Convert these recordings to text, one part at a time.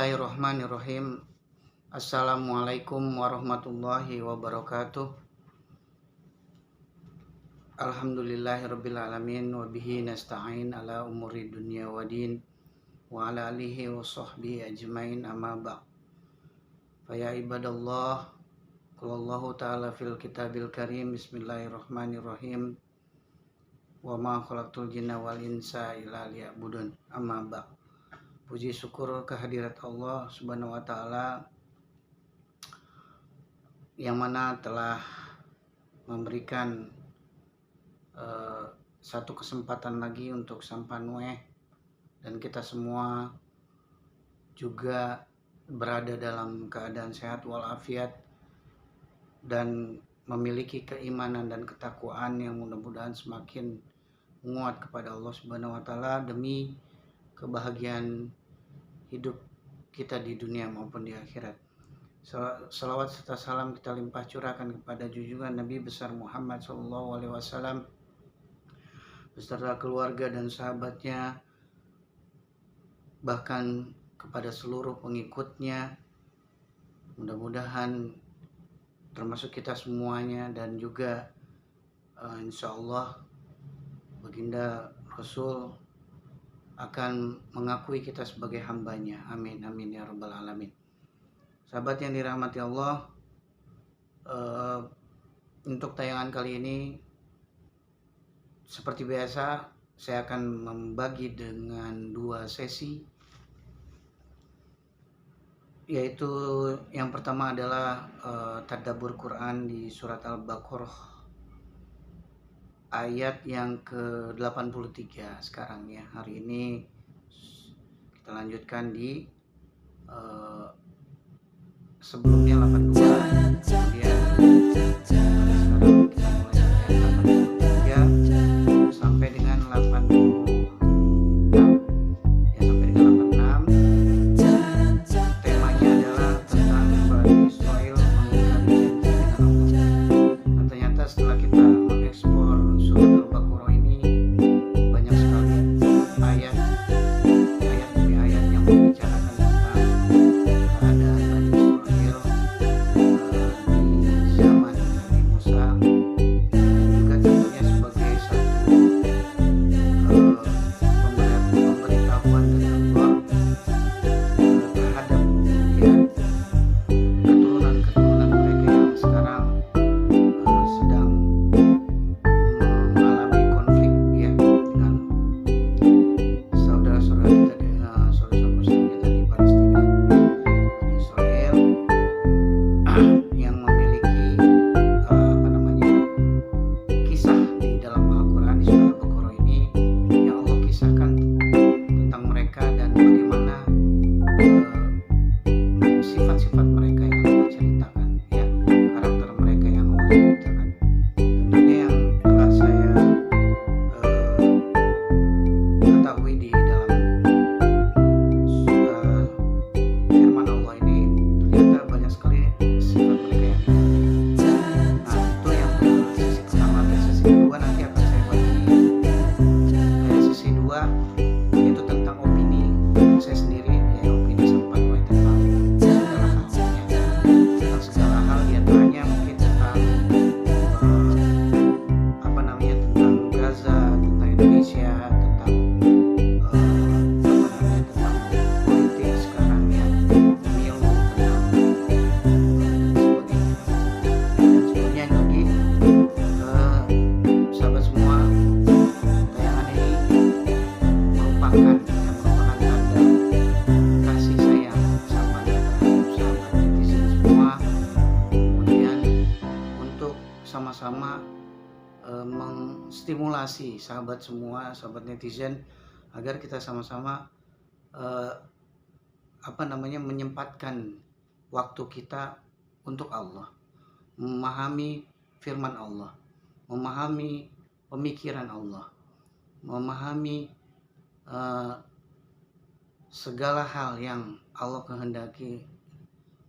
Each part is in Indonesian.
Bismillahirrahmanirrahim. Assalamualaikum warahmatullahi wabarakatuh. Alhamdulillahirrabbilalamin. Wabihi nasta'in ala umuri dunia wa din. Wa ala alihi wa sahbihi ajmain amma ba'd. Faya ibadallah, qalallahu ta'ala fil kitabil karim. Bismillahirrahmanirrahim. Wa ma khalaqtul jinna wal insa illa liya'budun. Amma ba'd. Puji syukur kehadirat Allah Subhanahu wa Ta'ala yang mana telah memberikan satu kesempatan lagi untuk sampan Nueh, dan kita semua juga berada dalam keadaan sehat walafiat dan memiliki keimanan dan ketakwaan yang mudah-mudahan semakin menguat kepada Allah Subhanahu wa Ta'ala demi kebahagiaan hidup kita di dunia maupun di akhirat. Salawat serta salam kita limpah curahkan kepada junjungan Nabi besar Muhammad SAW beserta keluarga dan sahabatnya, bahkan kepada seluruh pengikutnya. Mudah-mudahan termasuk kita semuanya, dan juga insya Allah baginda Rasul akan mengakui kita sebagai hambanya. Amin amin ya rabbal alamin. Sahabat yang dirahmati Allah, untuk tayangan kali ini seperti biasa saya akan membagi dengan dua sesi, yaitu yang pertama adalah tadabbur Quran di surat Al-Baqarah ayat yang ke-83 sekarang ya. Hari ini kita lanjutkan di sebelumnya 82, kemudian sekarang kita mulai dari ayat 83 sampai dengan 86 ya, sampai dengan 86. Temanya adalah tentang Bani Israel mengingkari janji dengan Allah. Dan ternyata setelah kita mengeksplor surat Al-Baqarah ini, banyak sekali ayat demi ayat yang membicarakan tentang keadaan Bani Israel di zaman Nabi Musa, dan juga tentunya sebagai satu pemberitahuan dari Allah terhadap ya keturunan mereka yang sekarang sedang mengalami konflik ya dengan saudara-saudara kita, saudara-saudara muslim kita di Palestina, di Israel, yang memiliki kisah di dalam Al-Quran di surah Al-Baqarah ini, yang Allah kisahkan tentang mereka dan bagaimana sifat-sifat mereka yang Allah ceritakan ya, karakter mereka yang Allah ceritakan. Tentunya yang telah saya ketahui di dalam firman Allah ini, ternyata banyak sekali sifat mereka yang nah itu yang sesi pertama. Dan sesi kedua nanti akan saya bagi sesi dua, yaitu tentang opini saya sendiri ya, opini sampan Nueh tentang segala halnya, tentang segala hal, diantaranya mungkin tentang tentang Gaza, tentang Indonesia, tentang tentang politik sekarang ya, pemilu, tentang sebagainya. Dan sebelumnya lagi sahabat semua, tayangan ini merupakan tanda kasih sayang sama terhadap sahabat netizen semua, kemudian untuk sama-sama menstimulasi sahabat semua, sahabat netizen, agar kita sama-sama menyempatkan waktu kita untuk Allah, memahami firman Allah, memahami pemikiran Allah, memahami segala hal yang Allah kehendaki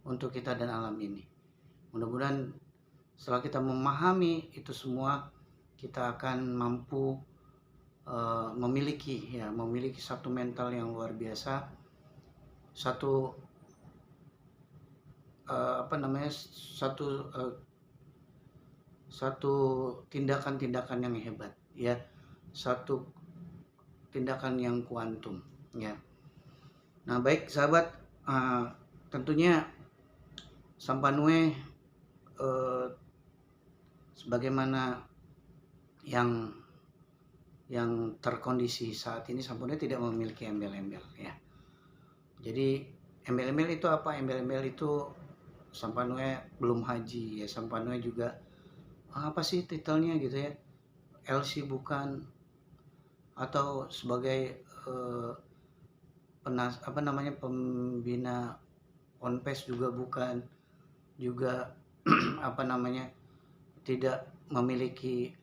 untuk kita dan alam ini. Mudah-mudahan setelah kita memahami itu semua, kita akan mampu memiliki satu mental yang luar biasa, satu apa namanya, satu tindakan-tindakan yang hebat, ya, satu tindakan yang kuantum, ya. Nah, baik sahabat, tentunya Sampanue, eh, sebagaimana yang terkondisi saat ini, Sampanue tidak memiliki embel-embel, ya. Jadi embel-embel itu apa? Embel-embel itu Sampanue belum haji, ya. Sampanue juga apa sih titelnya gitu, ya. LC bukan, atau sebagai apa namanya, pembina ponpes juga bukan, juga apa namanya, tidak memiliki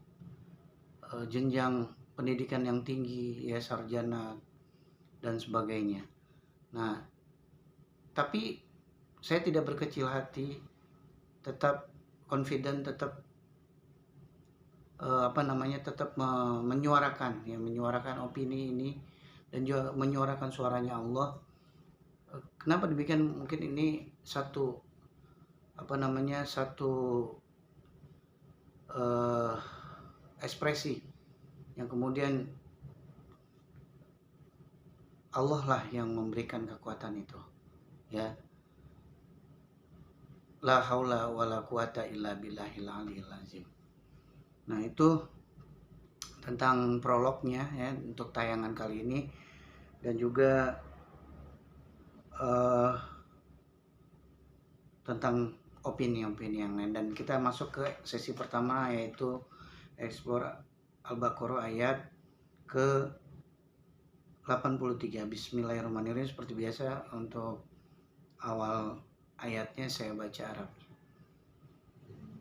jenjang pendidikan yang tinggi, ya, sarjana dan sebagainya. Nah, tapi saya tidak berkecil hati, tetap confident, tetap apa namanya, tetap menyuarakan, ya, menyuarakan opini ini dan juga menyuarakan suaranya Allah. Kenapa demikian? Mungkin ini satu apa namanya, satu ekspresi yang kemudian Allah lah yang memberikan kekuatan itu, ya. La haula wala quwata illa billahil aliyil azim. Nah, itu tentang prolognya, ya, untuk tayangan kali ini, dan juga tentang opini-opini yang lain. Dan kita masuk ke sesi pertama, yaitu explore Al-Baqarah ayat ke 83. Bismillahirrahmanirrahim. Seperti biasa, untuk awal ayatnya saya baca Arab.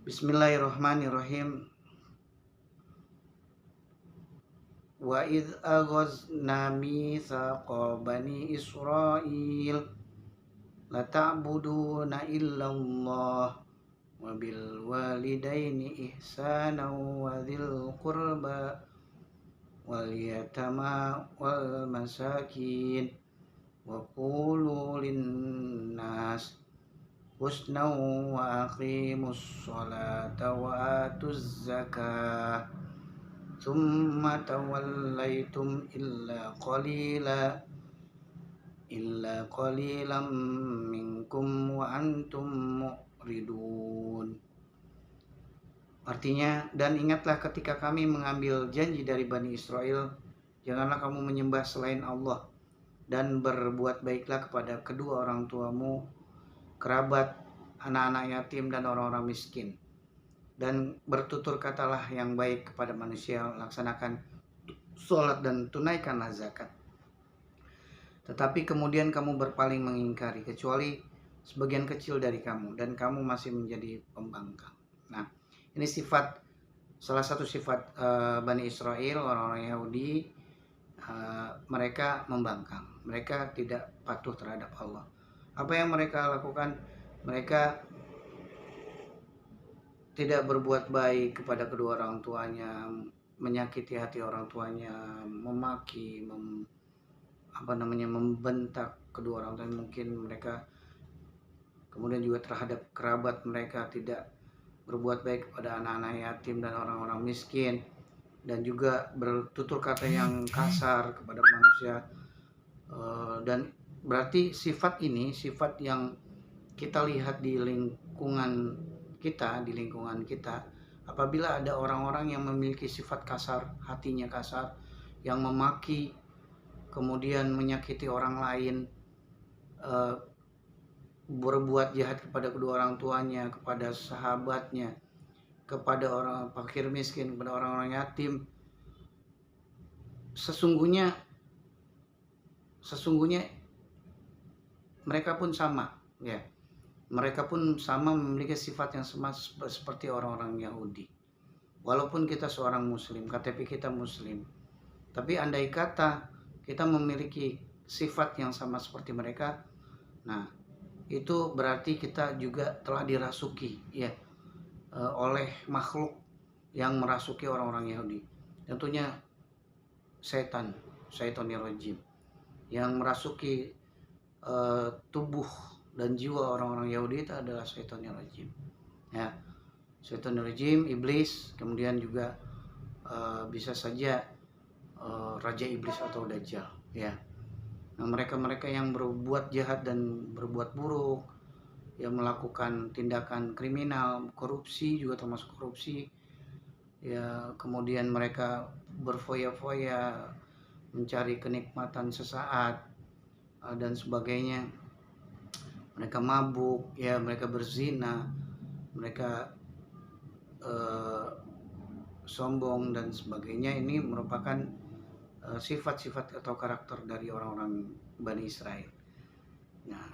Bismillahirrahmanirrahim. Wa idh aghazna mitsaqa bani Israil la ta'buduna illallah wa bil walidaini ihsana wa dzil qurba wal yatama wal masakin wa qulu linnas husna wa aqimus sholata wa atuz zakah thumma tawallaitum illa qalilan minkum wa antum mu'ridun. Artinya, dan ingatlah ketika kami mengambil janji dari Bani Israel, janganlah kamu menyembah selain Allah, dan berbuat baiklah kepada kedua orang tuamu, kerabat, anak-anak yatim, dan orang-orang miskin. Dan bertutur katalah yang baik kepada manusia, laksanakan sholat dan tunaikanlah zakat. Tetapi kemudian kamu berpaling mengingkari, kecuali sebagian kecil dari kamu, dan kamu masih menjadi pembangkang. Nah, ini salah satu sifat Bani Israel, orang-orang Yahudi. Mereka membangkang, mereka tidak patuh terhadap Allah. Apa yang mereka lakukan? Mereka tidak berbuat baik kepada kedua orang tuanya, menyakiti hati orang tuanya, memaki, membentak kedua orang tuanya. Mungkin mereka kemudian juga terhadap kerabat mereka tidak berbuat baik kepada anak-anak yatim dan orang-orang miskin, dan juga bertutur kata yang kasar kepada manusia. Dan berarti sifat ini, sifat yang kita lihat di lingkungan kita, apabila ada orang-orang yang memiliki sifat kasar, hatinya kasar, yang memaki, kemudian menyakiti orang lain, berbuat jahat kepada kedua orang tuanya, kepada sahabatnya, kepada orang fakir miskin, kepada orang-orang yatim, sesungguhnya mereka pun sama, ya. Mereka pun sama memiliki sifat yang sama seperti orang-orang Yahudi. Walaupun kita seorang muslim, KTP kita muslim, tapi andai kata kita memiliki sifat yang sama seperti mereka, nah, itu berarti kita juga telah dirasuki, ya, oleh makhluk yang merasuki orang-orang Yahudi. Tentunya syaitanir rajim yang merasuki tubuh dan jiwa orang-orang Yahudi itu adalah syaitonir rajim. Ya, syaitonir rajim, iblis, kemudian juga bisa saja raja iblis atau dajjal. Ya, nah mereka-mereka yang berbuat jahat dan berbuat buruk, yang melakukan tindakan kriminal, korupsi juga termasuk korupsi. Ya, kemudian mereka berfoya-foya mencari kenikmatan sesaat dan sebagainya. Mereka mabuk, ya, mereka berzina, mereka sombong dan sebagainya. Ini merupakan sifat-sifat atau karakter dari orang-orang Bani Israel. Nah,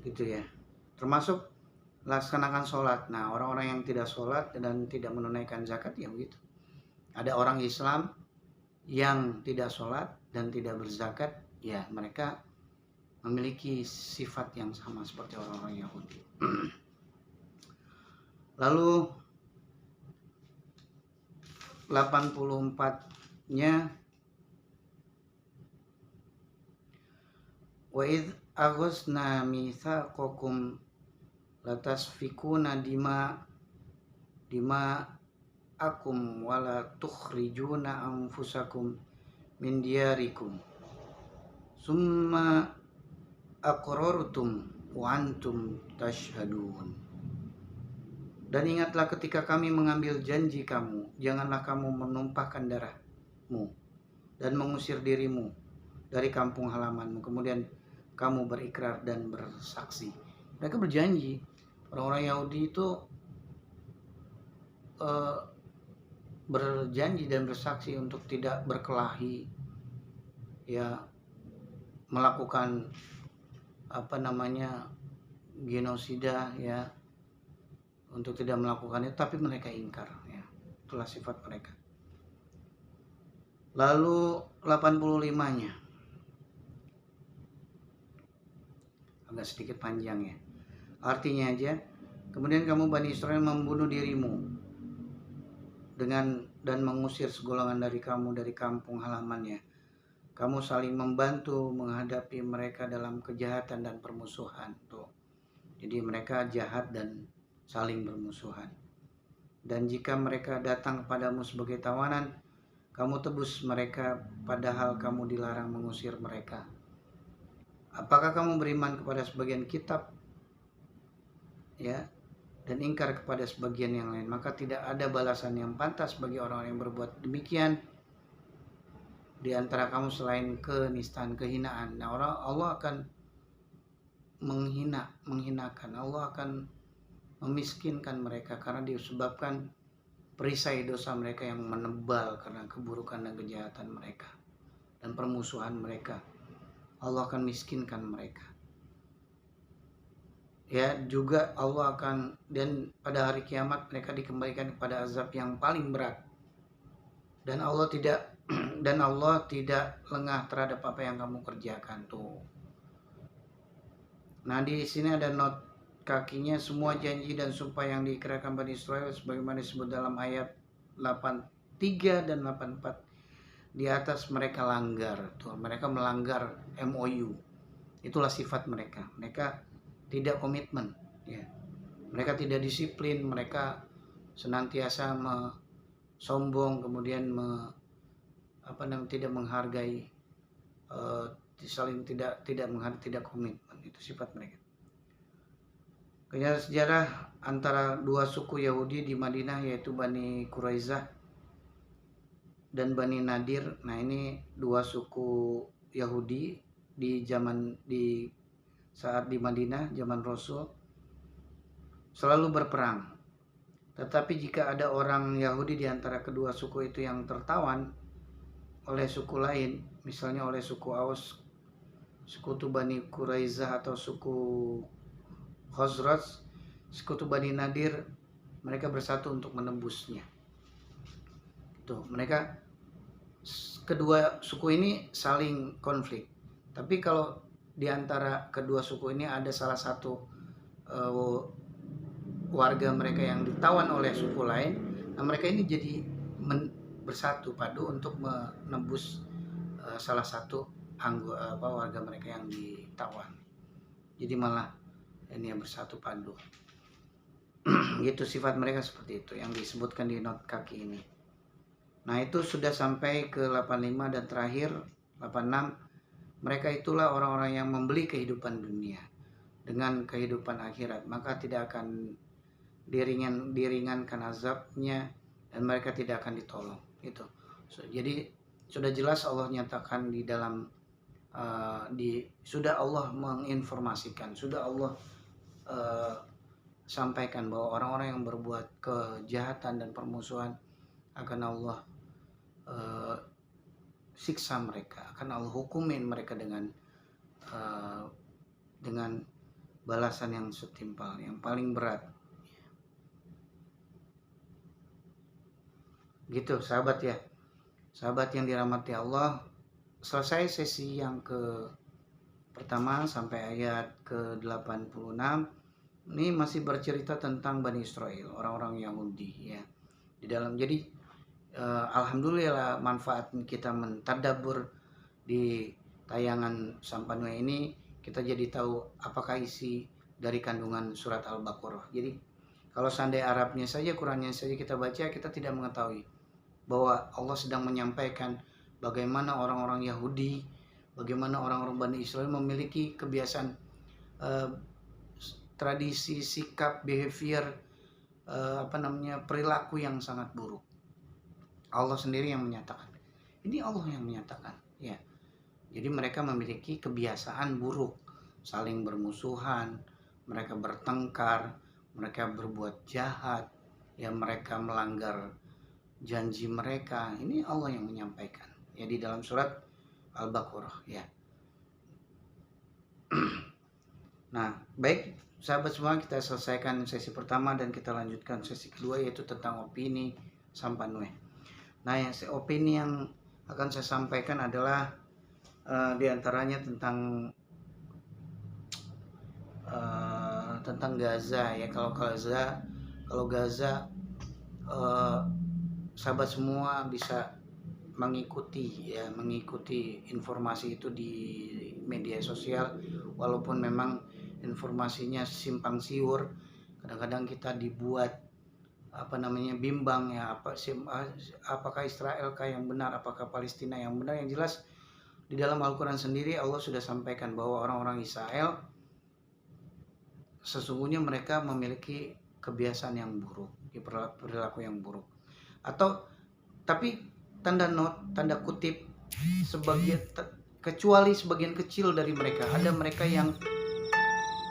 gitu ya. Termasuk laksanakan sholat. Nah, orang-orang yang tidak sholat dan tidak menunaikan zakat ya begitu. Ada orang Islam yang tidak sholat dan tidak berzakat, ya mereka memiliki sifat yang sama seperti orang-orang Yahudi. Lalu 84-nya, wa idz aghasna mitsaqakum latasfikuna dima'akum wala tukhrijuna anfusakum min diyarikum summa aqrartum wa antum tashhadun. Dan ingatlah ketika kami mengambil janji kamu, janganlah kamu menumpahkan darahmu dan mengusir dirimu dari kampung halamanmu, kemudian kamu berikrar dan bersaksi. Mereka berjanji, orang-orang Yahudi itu berjanji dan bersaksi untuk tidak berkelahi, ya, melakukan genosida, ya, untuk tidak melakukan itu, tapi mereka ingkar, ya. Itulah sifat mereka. Lalu 85-nya agak sedikit panjang, ya. Artinya aja, kemudian kamu Bani Israel membunuh dirimu dan mengusir segolongan dari kamu dari kampung halamannya. Kamu saling membantu menghadapi mereka dalam kejahatan dan permusuhan. Tuh. Jadi mereka jahat dan saling bermusuhan. Dan jika mereka datang kepadamu sebagai tawanan, kamu tebus mereka padahal kamu dilarang mengusir mereka. Apakah kamu beriman kepada sebagian kitab, ya, dan ingkar kepada sebagian yang lain? Maka tidak ada balasan yang pantas bagi orang-orang yang berbuat demikian di antara kamu selain kenistaan, kehinaan. Nah, Allah akan menghinakan, Allah akan memiskinkan mereka karena disebabkan perisai dosa mereka yang menebal karena keburukan dan kejahatan mereka dan permusuhan mereka. Allah akan miskinkan mereka. Ya, juga Allah akan, dan pada hari kiamat mereka dikembalikan kepada azab yang paling berat. Dan Allah tidak lengah terhadap apa yang kamu kerjakan tuh. Nah, di sini ada not kakinya, semua janji dan sumpah yang diikrarkan Bani Israel sebagaimana disebut dalam ayat 83 dan 84 di atas mereka langgar tuh. Mereka melanggar MOU. Itulah sifat mereka. Mereka tidak komitmen, ya. Mereka tidak disiplin, mereka senantiasa sombong, kemudian tidak menghargai, tidak komitmen. Itu sifat mereka. Kenyataan sejarah antara dua suku Yahudi di Madinah, yaitu Bani Quraizah dan Bani Nadir. Nah, ini dua suku Yahudi di saat di Madinah, zaman Rasul, selalu berperang. Tetapi jika ada orang Yahudi di antara kedua suku itu yang tertawan oleh suku lain, misalnya oleh suku Aus, sekutu Bani Quraizah, atau suku Khazraj, sekutu Bani Nadir, mereka bersatu untuk menembusnya. Tuh, mereka kedua suku ini saling konflik. Tapi kalau di antara kedua suku ini ada salah satu warga mereka yang ditawan oleh suku lain, nah mereka ini jadi bersatu padu untuk menembus salah satu warga mereka yang ditawan. Jadi malah ini yang bersatu padu. Gitu sifat mereka seperti itu yang disebutkan di not kaki ini. Nah itu sudah sampai ke 85 dan terakhir 86. Mereka itulah orang-orang yang membeli kehidupan dunia dengan kehidupan akhirat, maka tidak akan diringankan azabnya dan mereka tidak akan ditolong. Itu. Jadi sudah jelas Allah nyatakan di dalam sudah Allah menginformasikan, sudah Allah sampaikan bahwa orang-orang yang berbuat kejahatan dan permusuhan akan Allah siksa mereka, akan Allah hukumin mereka dengan balasan yang setimpal, yang paling berat. Gitu sahabat ya, sahabat yang dirahmati Allah. Selesai sesi yang pertama sampai ayat ke-86. Ini masih bercerita tentang Bani Israel, orang-orang Yahudi ya. Di dalam jadi alhamdulillah manfaat kita mentadabbur di tayangan Sampanue ini, kita jadi tahu apakah isi dari kandungan surat Al-Baqarah. Jadi kalau seandainya Arabnya saja, Qurannya saja kita baca, kita tidak mengetahui bahwa Allah sedang menyampaikan bagaimana orang-orang Yahudi, bagaimana orang-orang Bani Israel memiliki kebiasaan, tradisi, sikap, behavior, perilaku yang sangat buruk. Allah sendiri yang menyatakan. Ini Allah yang menyatakan, ya. Jadi mereka memiliki kebiasaan buruk, saling bermusuhan, mereka bertengkar, mereka berbuat jahat, ya mereka melanggar janji mereka. Ini Allah yang menyampaikan. Ya di dalam surat Al-Baqarah ya. Nah, baik sahabat semua, kita selesaikan sesi pertama dan kita lanjutkan sesi kedua, yaitu tentang opini Sampanue. Nah, opini yang akan saya sampaikan adalah diantaranya tentang Gaza ya. Kalau Gaza sahabat semua bisa mengikuti informasi itu di media sosial, walaupun memang informasinya simpang siur. Kadang-kadang kita dibuat bimbang ya, apakah Israel yang benar, apakah Palestina yang benar. Yang jelas di dalam Al-Quran sendiri Allah sudah sampaikan bahwa orang-orang Israel sesungguhnya mereka memiliki kebiasaan yang buruk, perilaku yang buruk. Tapi tanda kutip, kecuali sebagian kecil dari mereka, ada mereka yang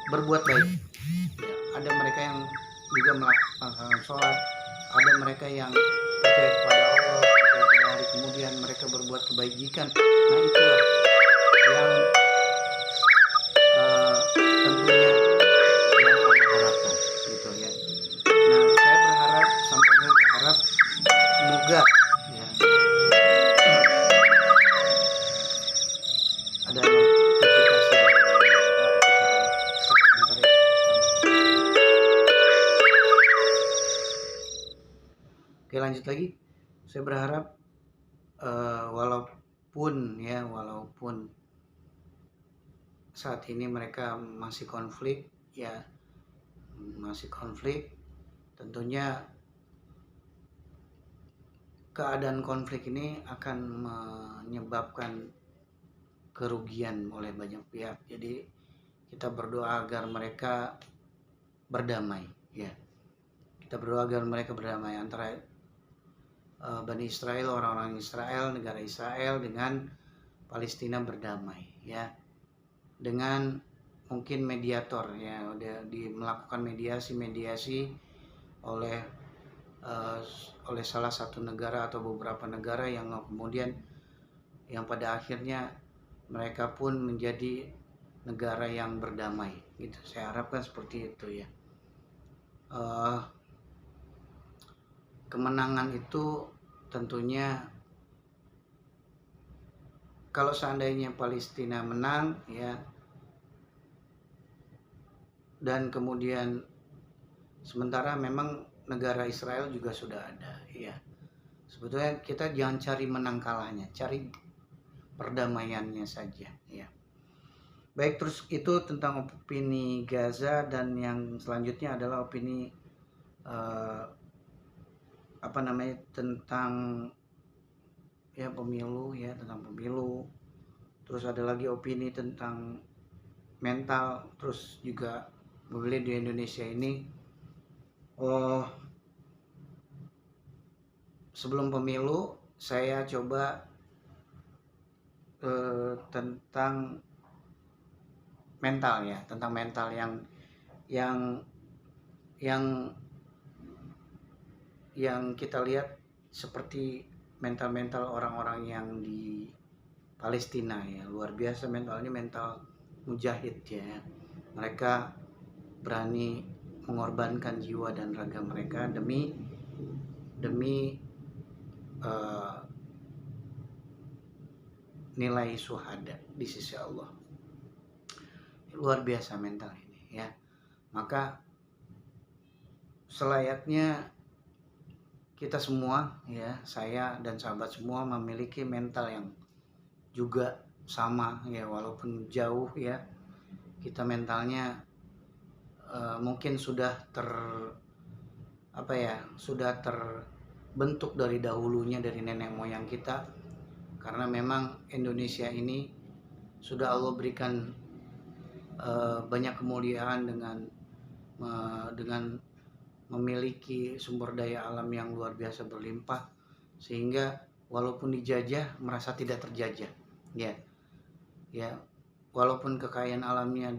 berbuat baik ya, ada mereka yang juga melakukan sholat, ada mereka yang percaya kepada Allah, percaya pada hari kemudian, mereka berbuat kebajikan. Nah itulah yang tentunya yang Allah harapkan gitu ya. Nah saya berharap semoga ya ada notifikasi dari Oke, lanjut lagi. Saya berharap walaupun saat ini mereka masih konflik, tentunya keadaan konflik ini akan menyebabkan kerugian oleh banyak pihak. Jadi kita berdoa agar mereka berdamai ya. Kita berdoa agar mereka berdamai antara Bani Israel, orang-orang Israel, negara Israel dengan Palestina berdamai ya. Dengan mungkin mediator ya, udah melakukan mediasi oleh salah satu negara atau beberapa negara yang kemudian yang pada akhirnya mereka pun menjadi negara yang berdamai gitu. Saya harapkan seperti itu ya. Kemenangan itu tentunya kalau seandainya Palestina menang ya, dan kemudian sementara memang negara Israel juga sudah ada ya. Sebetulnya kita jangan cari menang kalahnya, cari perdamaiannya saja, ya. Baik, terus itu tentang opini Gaza, dan yang selanjutnya adalah opini tentang pemilu, tentang pemilu. Terus ada lagi opini tentang mental, terus juga pemilih di Indonesia ini sebelum pemilu saya coba tentang mental, tentang mental yang kita lihat seperti mental orang-orang yang di Palestina, luar biasa mentalnya, mental mujahid, mereka berani mengorbankan jiwa dan raga mereka demi nilai syuhada di sisi Allah. Luar biasa mental ini, maka selayaknya kita semua, saya dan sahabat semua memiliki mental yang juga sama, walaupun jauh, kita mentalnya mungkin sudah terbentuk dari dahulunya, dari nenek moyang kita, karena memang Indonesia ini sudah Allah berikan banyak kemuliaan dengan memiliki sumber daya alam yang luar biasa berlimpah, sehingga walaupun dijajah merasa tidak terjajah, walaupun kekayaan alamnya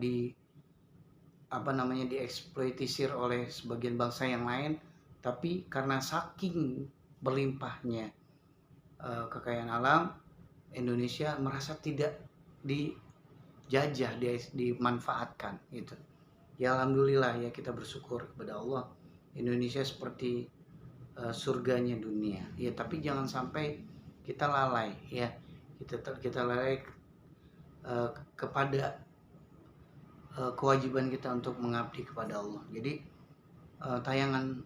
dieksploitisir oleh sebagian bangsa yang lain, tapi karena saking berlimpahnya kekayaan alam, Indonesia merasa tidak dijajah, dimanfaatkan, gitu. Ya alhamdulillah, kita bersyukur kepada Allah, Indonesia seperti surganya dunia, tapi jangan sampai kita lalai, kita lalai kepada kewajiban kita untuk mengabdi kepada Allah. Jadi tayangan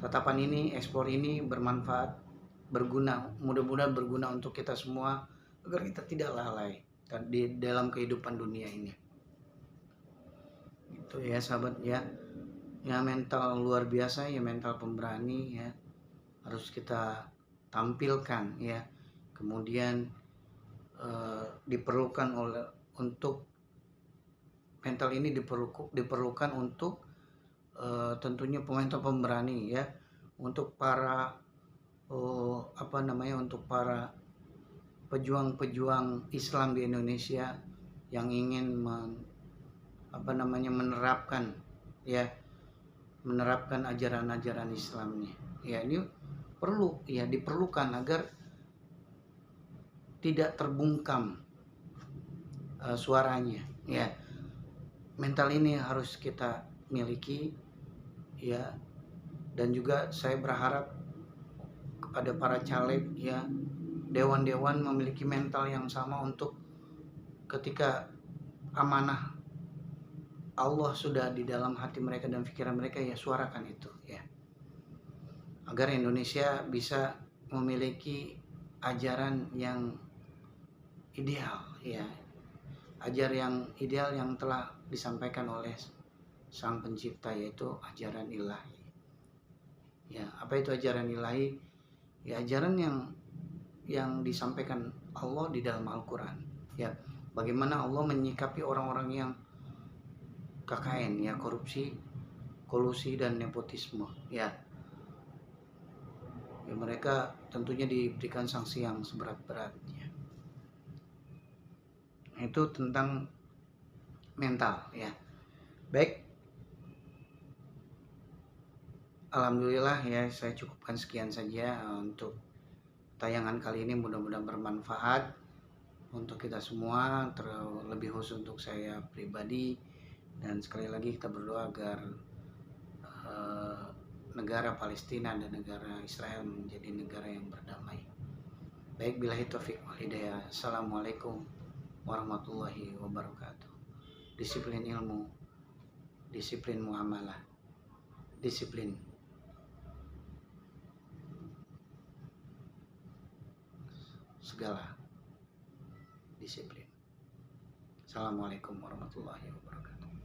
tatapan ini, ekspor ini bermanfaat, berguna, mudah-mudahan berguna untuk kita semua, agar kita tidak lalai di dalam kehidupan dunia ini. Itu sahabat, mental luar biasa, mental pemberani, harus kita tampilkan, kemudian diperlukan untuk mental ini diperlukan untuk tentunya mental pemberani, untuk para untuk para pejuang-pejuang Islam di Indonesia yang ingin menerapkan ajaran-ajaran Islamnya. Ini diperlukan agar tidak terbungkam suaranya. Mental ini harus kita miliki, dan juga saya berharap kepada para caleg, dewan-dewan memiliki mental yang sama, untuk ketika amanah Allah sudah di dalam hati mereka dan pikiran mereka, suarakan itu, agar Indonesia bisa memiliki ajaran yang ideal, ajar yang ideal yang telah disampaikan oleh Sang Pencipta, yaitu ajaran ilahi. Apa itu ajaran ilahi? Ajaran yang disampaikan Allah di dalam Al-Quran, bagaimana Allah menyikapi orang-orang yang KKN, korupsi, kolusi, dan nepotisme, mereka tentunya diberikan sanksi yang seberat-beratnya. Itu tentang mental, baik. Alhamdulillah, saya cukupkan sekian saja untuk tayangan kali ini. Mudah-mudahan bermanfaat untuk kita semua, terlebih khusus untuk saya pribadi. Dan sekali lagi kita berdoa agar negara Palestina dan negara Israel menjadi negara yang berdamai. Baik, billahi taufik wal hidayah. Assalamualaikum warahmatullahi wabarakatuh. Disiplin ilmu, disiplin muamalah, disiplin segala. disiplin. Assalamualaikum warahmatullahi wabarakatuh.